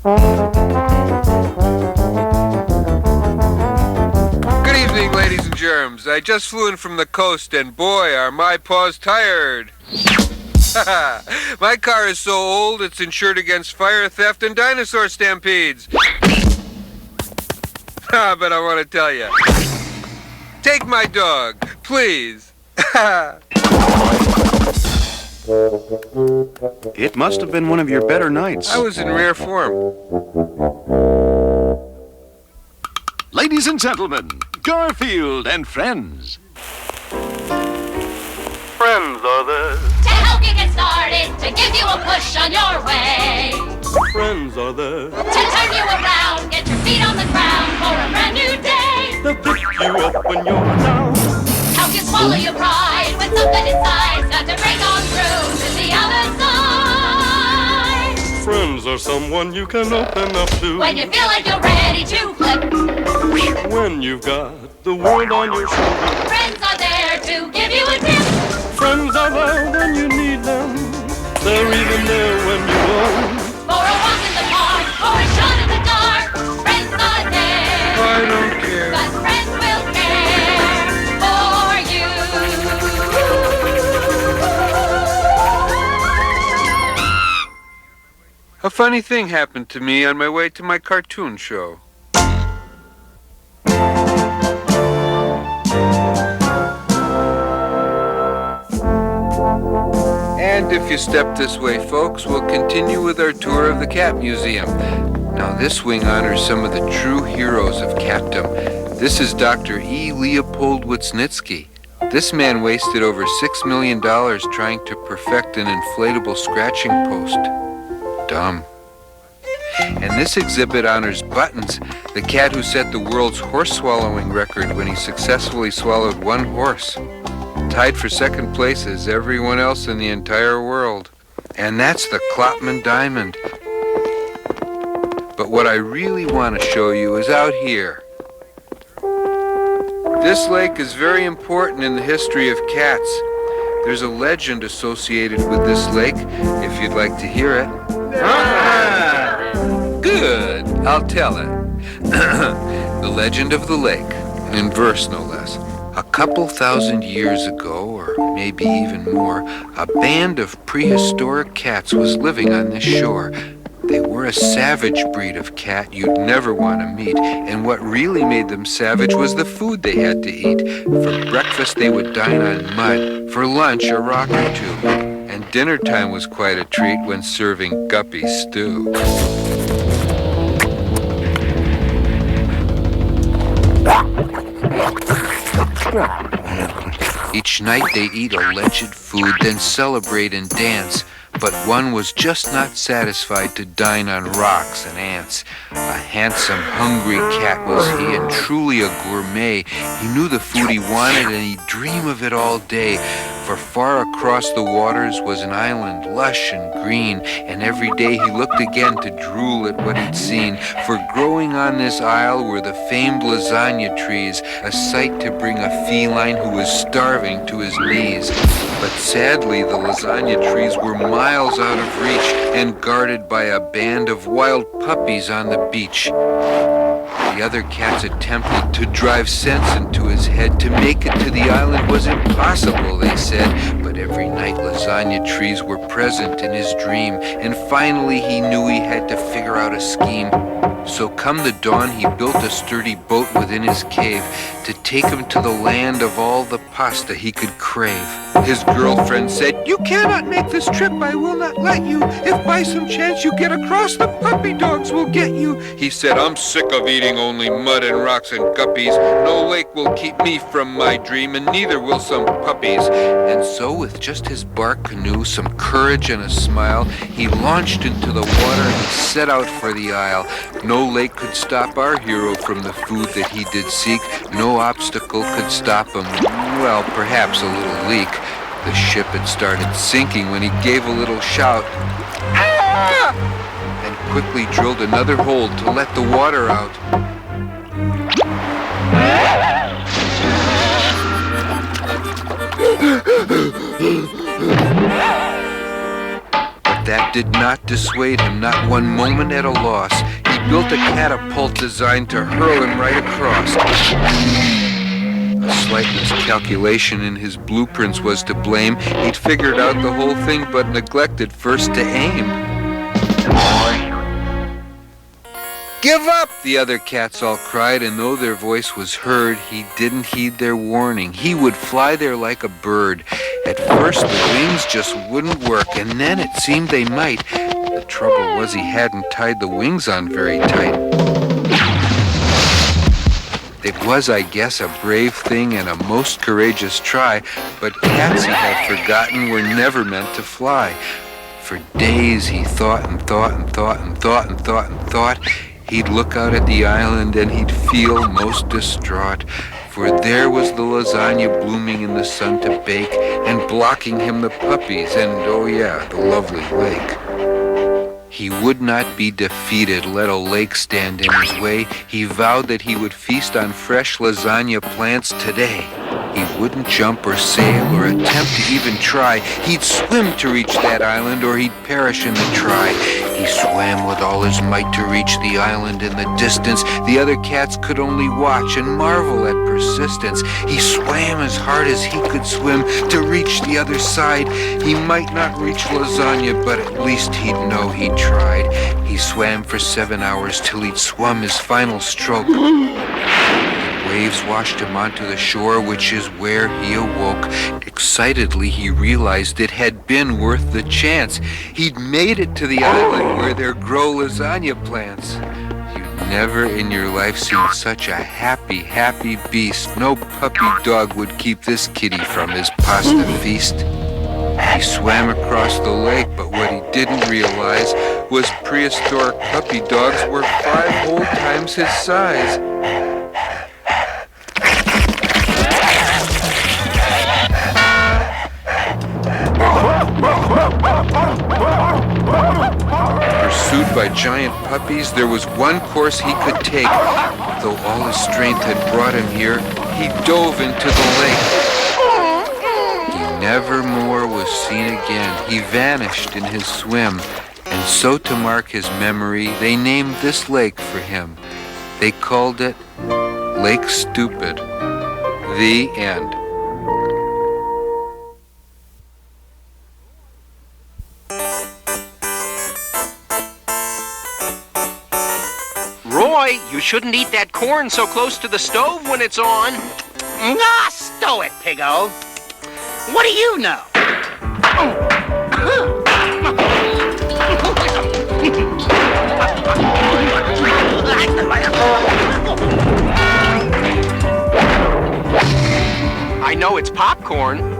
Good evening, ladies and germs. I just flew in from the coast, and boy, are my paws tired. My car is so old, it's insured against fire, theft, and dinosaur stampedes. But I want to tell you, take my dog, please. It must have been one of your better nights. I was in rare form. Ladies and gentlemen, Garfield and friends. Friends are there. To help you get started, to give you a push on your way. Friends are there. To turn you around, get your feet on the ground for a brand new day. They'll pick you up when you're down. Help you swallow your pride with something inside's got to break on through to the other side. Friends are someone you can open up to. When you feel like you're ready to flip. When you've got the world on your shoulders. Friends are there to give you a tip. Friends are there when you need them. They're even there when you won't. For a walk in the park, for a shot in the dark. Friends are there. I don't care. But friends will care for you. A funny thing happened to me on my way to my cartoon show. And if you step this way, folks, we'll continue with our tour of the Cat Museum. Now, this wing honors some of the true heroes of catdom. This is Dr. E. Leopold Wisniewski. This man wasted over $6 million trying to perfect an inflatable scratching post. Dumb. And this exhibit honors Buttons, the cat who set the world's horse-swallowing record when he successfully swallowed one horse. Tied for second place as everyone else in the entire world. And that's the Klopman Diamond. But what I really want to show you is out here. This lake is very important in the history of cats. There's a legend associated with this lake, if you'd like to hear it. Good, I'll tell it. The legend of the lake, in verse no less. A couple thousand years ago, or maybe even more, a band of prehistoric cats was living on this shore. They were a savage breed of cat you'd never want to meet, and what really made them savage was the food they had to eat. For breakfast they would dine on mud, for lunch a rock or two, and dinner time was quite a treat when serving guppy stew. Each night they'd eat alleged food, then celebrate and dance. But one was just not satisfied to dine on rocks and ants. A handsome, hungry cat was he, and truly a gourmet. He knew the food he wanted, and he'd dream of it all day. For far across the waters was an island, lush and green, and every day he looked again to drool at what he'd seen. For growing on this isle were the famed lasagna trees, a sight to bring a feline who was starving to his knees. But sadly, the lasagna trees were miles out of reach and guarded by a band of wild puppies on the beach. The other cats attempted to drive sense into his head. To make it to the island was impossible, they said. But every night lasagna trees were present in his dream, and finally he knew he had to figure out a scheme. So come the dawn, he built a sturdy boat within his cave to take him to the land of all the pasta he could crave. His girlfriend said, "You cannot make this trip, I will not let you. If by some chance you get across, the puppy dogs will get you." He said, "I'm sick of eating only mud and rocks and guppies. No lake will keep me from my dream, and neither will some puppies." And so with just his bark canoe, some courage and a smile, he launched into the water and he set out for the isle. No lake could stop our hero from the food that he did seek. No obstacle could stop him. Well, perhaps a little leak. The ship had started sinking when he gave a little shout. "Ah!" and quickly drilled another hole to let the water out. that did not dissuade him, not one moment at a loss. He built a catapult designed to hurl him right across. A slight miscalculation in his blueprints was to blame. He'd figured out the whole thing, but neglected first to aim. "Give up!" the other cats all cried, and though their voice was heard, he didn't heed their warning. He would fly there like a bird. At first, the wings just wouldn't work, and then it seemed they might. The trouble was he hadn't tied the wings on very tight. It was, I guess, a brave thing and a most courageous try, but cats he had forgotten were never meant to fly. For days he thought and thought and thought and thought and thought and thought. He'd look out at the island and he'd feel most distraught, for there was the lasagna blooming in the sun to bake, and blocking him the puppies and, oh yeah, the lovely lake. He would not be defeated, let a lake stand in his way. He vowed that he would feast on fresh lasagna plants today. He wouldn't jump or sail or attempt to even try. He'd swim to reach that island, or he'd perish in the try. He swam with all his might to reach the island in the distance. The other cats could only watch and marvel at persistence. He swam as hard as he could swim to reach the other side. He might not reach lasagna, but at least he'd know he tried. He swam for 7 hours till he'd swum his final stroke. Waves washed him onto the shore, which is where he awoke. Excitedly, he realized it had been worth the chance. He'd made it to the island where there grow lasagna plants. You've never in your life seen such a happy, happy beast. No puppy dog would keep this kitty from his pasta feast. He swam across the lake, but what he didn't realize was prehistoric puppy dogs were 5 whole times his size. Pursued by giant puppies, there was one course he could take. Though all his strength had brought him here, he dove into the lake. He never more was seen again. He vanished in his swim. And so, to mark his memory, they named this lake for him. They called it Lake Stupid. The end. Roy, you shouldn't eat that corn so close to the stove when it's on. Ah, stow it, Piggo. What do you know? I know it's popcorn.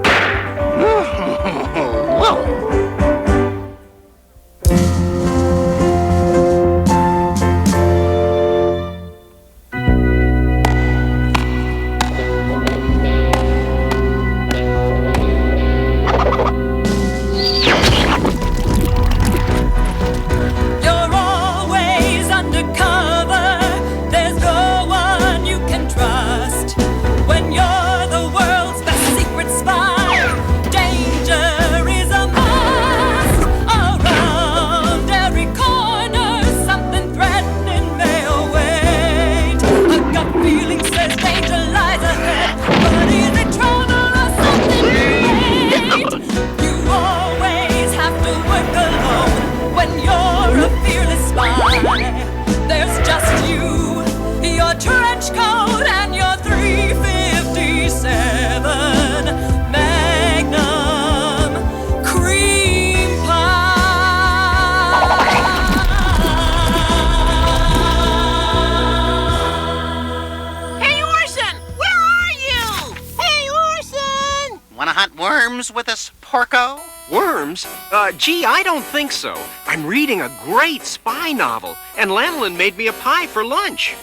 With us, Porco? Worms? Gee, I don't think so. I'm reading a great spy novel, and Lanolin made me a pie for lunch.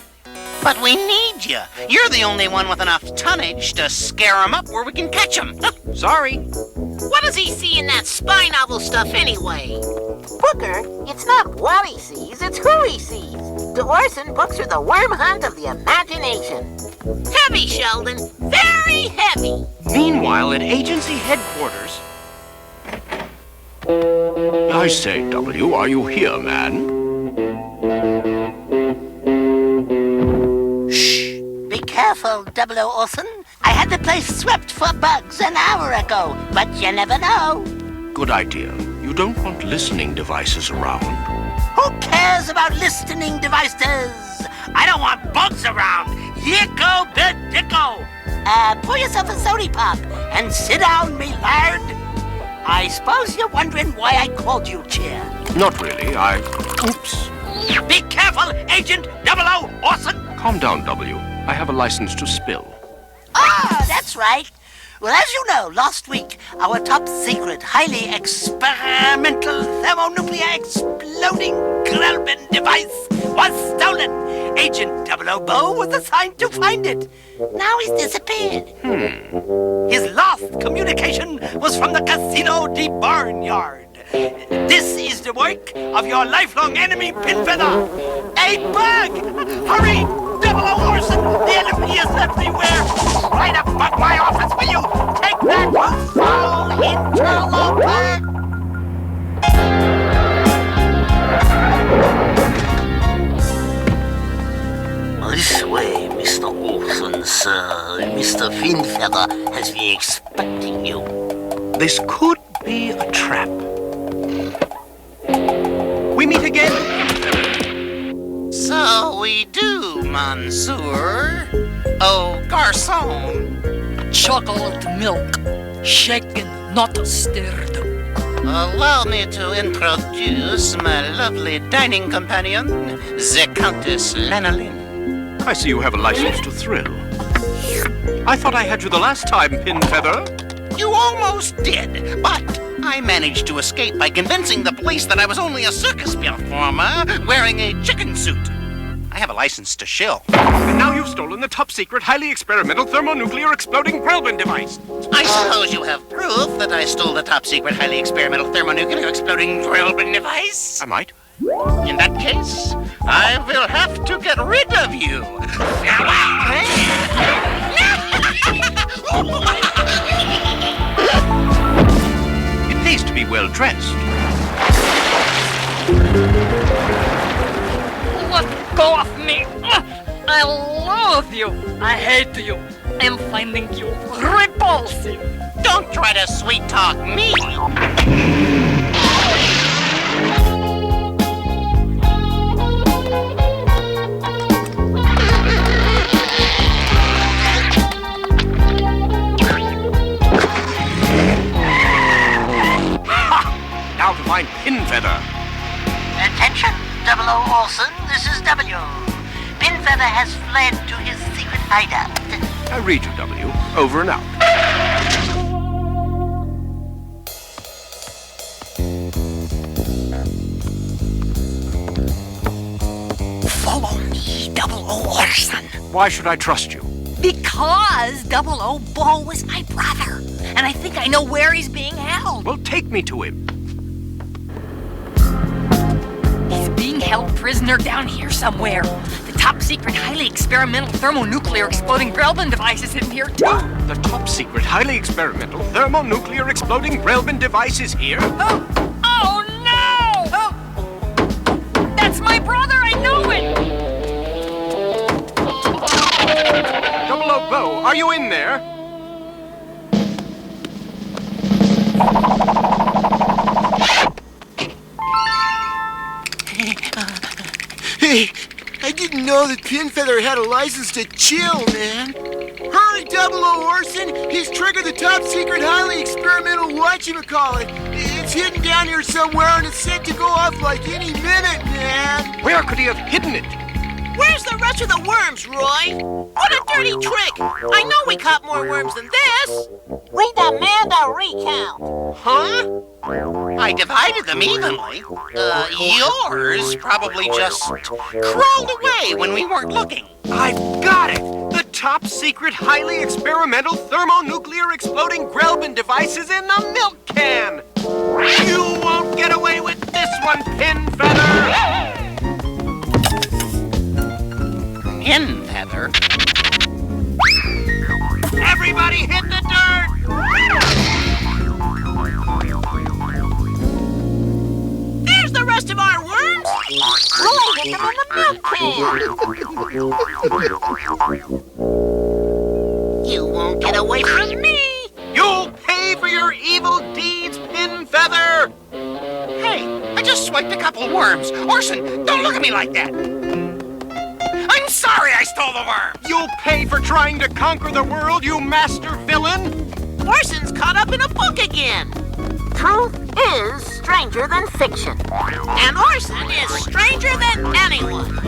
But we need you. You're the only one with enough tonnage to scare 'em up where we can catch 'em. Sorry. What does he see in that spy novel stuff anyway? Booker, it's not what he sees, it's who he sees. To Orson, books are the worm hunt of the imagination. Heavy, Sheldon. Very heavy. Meanwhile, at agency headquarters... I say, W, are you here, man? Shh! Be careful, Oh Orson. I had the place swept for bugs an hour ago, but you never know. Good idea. You don't want listening devices around. Who cares about listening devices? I don't want bugs around. Yicko bedicko. Pour yourself a sody pop and sit down, me lad. I suppose you're wondering why I called you chair. Not really. Oops. Be careful, Agent Oh Orson. Calm down, W. I have a license to spill. Ah, that's right. Well, as you know, last week, our top secret, highly experimental thermonuclear exploding Grelbin device was stolen. Agent 00 was assigned to find it. Now he's disappeared. His last communication was from the Casino de Barnyard. This is the work of your lifelong enemy, Pinfeather. A bug! Hurry! 00 Orson! The enemy is everywhere! Right above my office, will you? Take that, you foul interloper! This way, Mr. Orson, sir. Mr. Pinfeather has been expecting you. This could be a trap. We meet again. So we do, Monsieur. Oh, garçon. Chocolate milk, shaken, not stirred. Allow me to introduce my lovely dining companion, the Countess Lanolin. I see you have a license to thrill. I thought I had you the last time, Pinfeather. You almost did, but I managed to escape by convincing the police that I was only a circus performer wearing a chicken suit. I have a license to shill. And now you've stolen the top secret, highly experimental thermonuclear exploding Grelbin device. I suppose you have proof that I stole the top secret, highly experimental thermonuclear exploding Grelbin device? I might. In that case, I will have to get rid of you. It pays to be well dressed. Let go of me! I loathe you! I hate you! I'm finding you repulsive! Don't try to sweet talk me! Now to find Pinfeather. Attention, 00 Orson, this is W. Pinfeather has fled to his secret hideout. I read you, W. Over and out. Follow me, 00 Orson. Why should I trust you? Because 00 Bo was my brother, and I think I know where he's being held. Well, take me to him. He's being held prisoner down here somewhere. The top secret, highly experimental thermonuclear exploding Grelbin device is hidden here too. The top secret, highly experimental thermonuclear exploding Grelbin device is here? Oh no! Oh. That's my brother, I know it! 00 Bo, are you in there? Hey, I didn't know that Pinfeather had a license to chill, man. Hurry, 00 Orson! He's triggered the top secret, highly experimental whatchamacallit. It's hidden down here somewhere and it's set to go off like any minute, man. Where could he have hidden it? Where's the rest of the worms, Roy? What a dirty trick! I know we caught more worms than this! We demand a recount. Huh? I divided them evenly. Yours probably just crawled away when we weren't looking. I've got it! The top secret, highly experimental thermonuclear exploding Grelbin device is in the milk can! You won't get away with this one, Pinfeather! Pinfeather? Everybody hit the dirt! You won't get away from me! You'll pay for your evil deeds, Pinfeather! Hey, I just swiped a couple worms. Orson, don't look at me like that. I'm sorry I stole the worm. You'll pay for trying to conquer the world, you master villain! Orson's caught up in a book again. Truth is stranger than fiction. And Orson is stranger than anyone.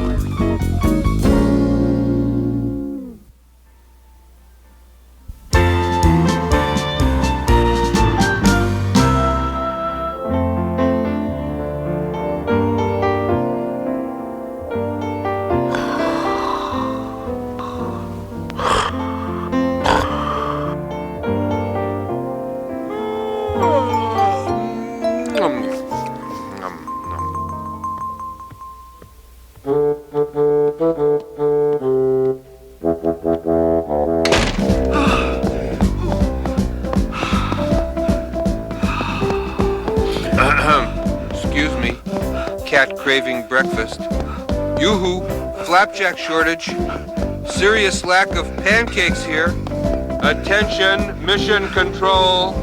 Excuse me. Cat craving breakfast. Yoo-hoo. Flapjack shortage. Serious lack of pancakes here. Attention, mission control.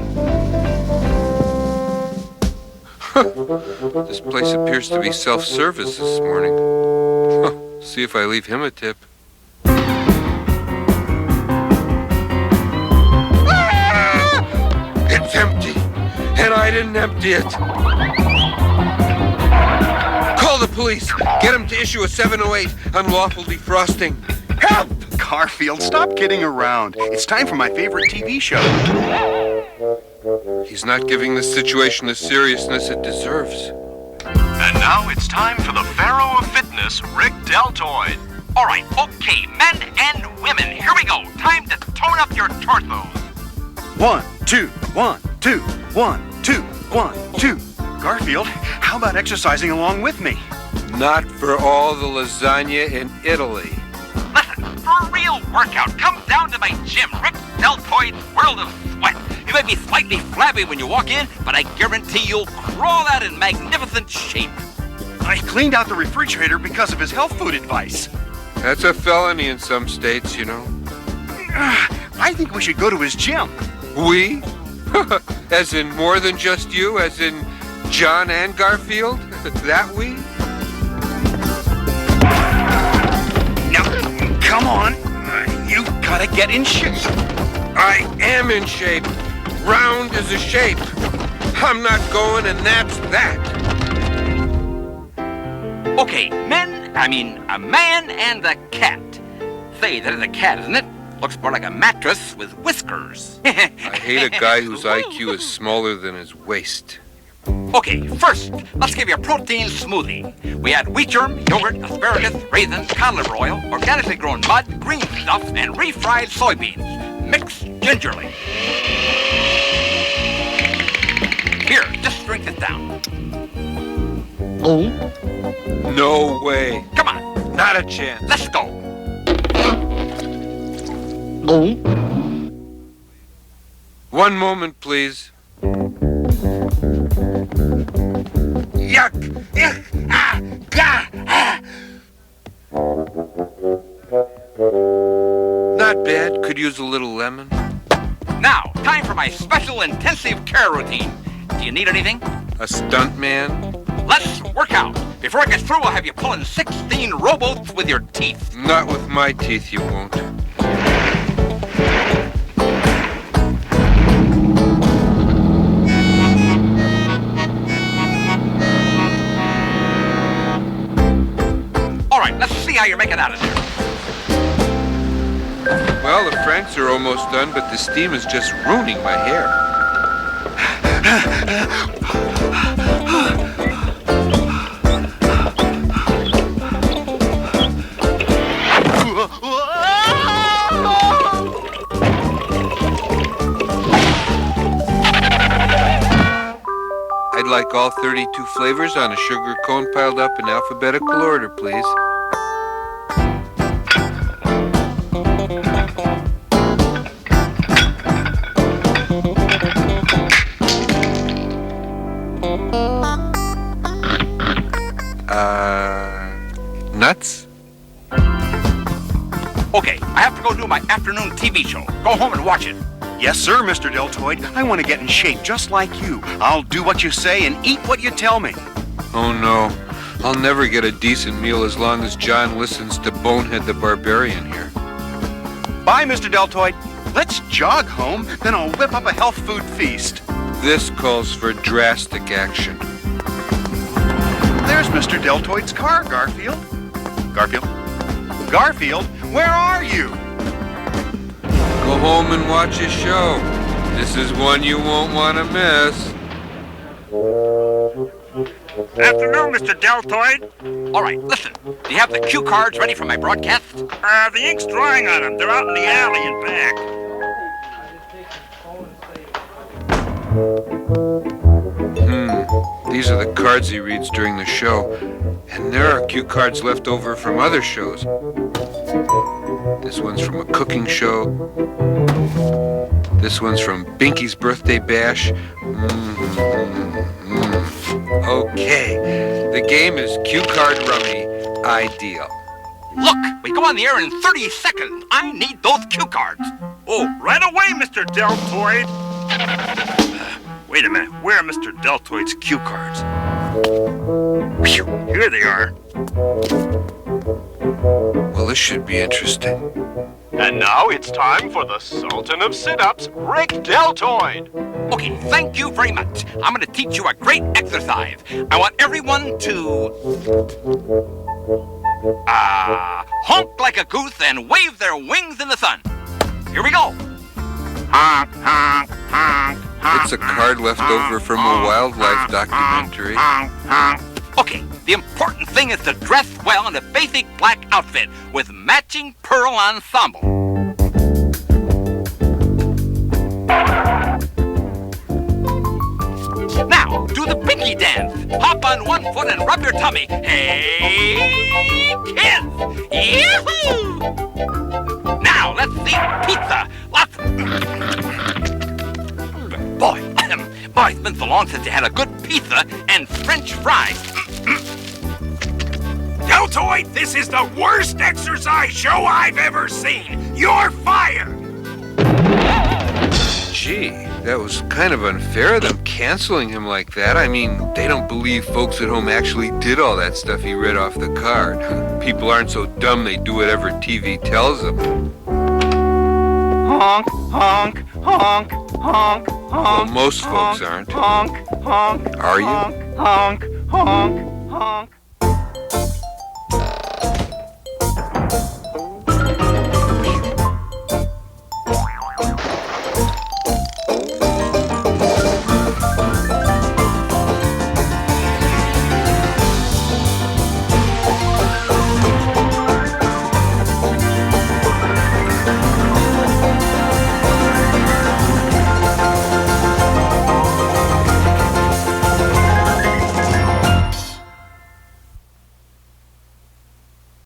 This place appears to be self-service this morning. See if I leave him a tip. It's empty, and I didn't empty it. Call the police. Get him to issue a 708, unlawful defrosting. Help! Garfield, stop kidding around. It's time for my favorite TV show. He's not giving this situation the seriousness it deserves. And now it's time for the Pharaoh of Fitness, Rick Deltoid. All right, okay, men and women, here we go. Time to tone up your torsos. 1, 2, 1, 2, 1, 2, 1, 2. Garfield, how about exercising along with me? Not for all the lasagna in Italy. Listen, for a real workout, come down to my gym, Rick Deltoid's World of Sweat. You may be slightly flabby when you walk in, but I guarantee you'll crawl out in magnificent shape. I cleaned out the refrigerator because of his health food advice. That's a felony in some states, you know. I think we should go to his gym. We? As in more than just you? As in John and Garfield? That we? Now, come on. You've got to get in shape. I am in shape. Round is a shape. I'm not going, and that's that. Okay, a man and a cat. Say, that is a cat, isn't it? Looks more like a mattress with whiskers. I hate a guy whose IQ is smaller than his waist. Okay, first, let's give you a protein smoothie. We add wheat germ, yogurt, asparagus, raisins, cod liver oil, organically grown mud, green stuff, and refried soybeans. Mix gingerly. Here, just drink this down. No way. Come on. Not a chance. Let's go. One moment, please. Yuck! Yuck! Ah! Gah! Ah! Not bad. Could use a little lemon. Now, time for my special intensive care routine. Do you need anything? A stuntman? Let's work out. Before I get through, I'll have you pulling 16 rowboats with your teeth. Not with my teeth, you won't. All right, let's see how you're making out of there. Well, the franks are almost done, but the steam is just ruining my hair. I'd like all 32 flavors on a sugar cone piled up in alphabetical order, please. Nuts? Okay, I have to go do my afternoon TV show. Go home and watch it. Yes, sir, Mr. Deltoid. I want to get in shape just like you. I'll do what you say and eat what you tell me. Oh no, I'll never get a decent meal as long as John listens to Bonehead the Barbarian here. Bye, Mr. Deltoid. Let's jog home, then I'll whip up a health food feast. This calls for drastic action. There's Mr. Deltoid's car, Garfield. Garfield? Garfield, where are you? Go home and watch a show. This is one you won't want to miss. Afternoon, Mr. Deltoid. All right, listen. Do you have the cue cards ready for my broadcast? The ink's drying on them. They're out in the alley and back. These are the cards he reads during the show. And there are cue cards left over from other shows. This one's from a cooking show. This one's from Binky's Birthday Bash. Okay, the game is Cue Card Rummy Ideal. Look, we go on the air in 30 seconds. I need those cue cards. Oh, right away, Mr. Deltoid. Wait a minute, where are Mr. Deltoid's cue cards? Phew, here they are. Well, this should be interesting. And now it's time for the Sultan of Sit-Ups, Rick Deltoid. Okay, thank you very much. I'm going to teach you a great exercise. I want everyone to honk like a goose and wave their wings in the sun. Here we go. Honk, honk, honk, honk. It's a card left over from a wildlife documentary. Okay, the important thing is to dress well in a basic black outfit with matching pearl ensemble. Now, do the pinky dance. Hop on one foot and rub your tummy. Hey, kids! Yahoo! Now, let's eat pizza. Lots. Boy, it's been so long since you had a good pizza and French fries. Deltoid, this is the worst exercise show I've ever seen. You're fired. Gee, that was kind of unfair of them canceling him like that. I mean, they don't believe folks at home actually did all that stuff he read off the card. People aren't so dumb they do whatever TV tells them. Honk, honk, honk, honk, honk. Well, most folks aren't. Honk, honk, Are you? honk, honk, honk, honk.